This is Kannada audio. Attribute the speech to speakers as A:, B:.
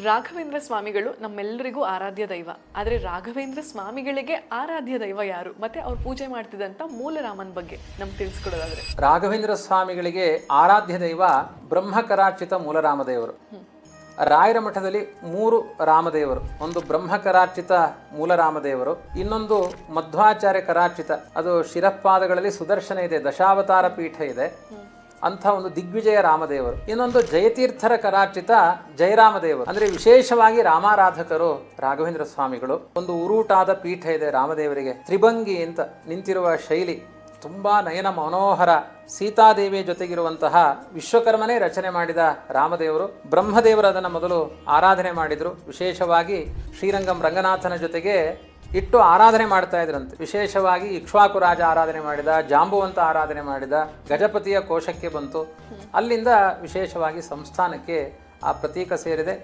A: ರಾಘವೇಂದ್ರ ಸ್ವಾಮಿಗಳು ನಮ್ಮೆಲ್ಲರಿಗೂ ಆರಾಧ್ಯ ದೈವ. ಆದರೆ ರಾಘವೇಂದ್ರ ಸ್ವಾಮಿಗಳಿಗೆ ಆರಾಧ್ಯ ದೈವ ಯಾರು, ಮತ್ತೆ ಅವ್ರು ಪೂಜೆ ಮಾಡ್ತಿದ್ದಂಥ ಮೂಲರಾಮನ ಬಗ್ಗೆ ನಮ್ಗೆ ತಿಳಿಸ್ಕೊಡೋದಾದ್ರೆ.
B: ರಾಘವೇಂದ್ರ ಸ್ವಾಮಿಗಳಿಗೆ ಆರಾಧ್ಯ ದೈವ ಬ್ರಹ್ಮಕರಾರ್ಚಿತ ಮೂಲರಾಮದೇವರು. ರಾಯರ ಮಠದಲ್ಲಿ 3 ರಾಮದೇವರು, ಒಂದು ಬ್ರಹ್ಮಕರಾರ್ಚಿತ ಮೂಲರಾಮದೇವರು, ಇನ್ನೊಂದು ಮಧ್ವಾಚಾರ್ಯ ಕರಾರ್ಚಿತ, ಅದು ಶಿರಪಾದಗಳಲ್ಲಿ ಸುದರ್ಶನ ಇದೆ, ದಶಾವತಾರ ಪೀಠ ಇದೆ ಅಂಥ ಒಂದು ದಿಗ್ವಿಜಯ ರಾಮದೇವರು, ಇನ್ನೊಂದು ಜಯತೀರ್ಥರ ಕರಾರ್ಚಿತ ಜಯರಾಮದೇವರು. ಅಂದ್ರೆ ವಿಶೇಷವಾಗಿ ರಾಮಾರಾಧಕರು ರಾಘವೇಂದ್ರ ಸ್ವಾಮಿಗಳು. ಒಂದು ಉರುಟಾದ ಪೀಠ ಇದೆ ರಾಮದೇವರಿಗೆ, ತ್ರಿಭಂಗಿ ಅಂತ ನಿಂತಿರುವ ಶೈಲಿ ತುಂಬಾ ನಯನ ಮನೋಹರ. ಸೀತಾದೇವಿಯ ಜೊತೆಗಿರುವಂತಹ ವಿಶ್ವಕರ್ಮನೇ ರಚನೆ ಮಾಡಿದ ರಾಮದೇವರು. ಬ್ರಹ್ಮದೇವರು ಅದನ್ನು ಮೊದಲು ಆರಾಧನೆ ಮಾಡಿದ್ರು. ವಿಶೇಷವಾಗಿ ಶ್ರೀರಂಗಂ ರಂಗನಾಥನ ಜೊತೆಗೆ ಇಟ್ಟು ಆರಾಧನೆ ಮಾಡ್ತಾ ಇದ್ರಂತೆ. ವಿಶೇಷವಾಗಿ ಇಕ್ಷ್ವಾಕು ರಾಜ ಆರಾಧನೆ ಮಾಡಿದ, ಜಾಂಬುವಂತ ಆರಾಧನೆ ಮಾಡಿದ, ಗಜಪತಿಯ ಕೋಶಕ್ಕೆ ಬಂತು. ಅಲ್ಲಿಂದ ವಿಶೇಷವಾಗಿ ಸಂಸ್ಥಾನಕ್ಕೆ ಆ ಪ್ರತೀಕ ಸೇರಿದೆ.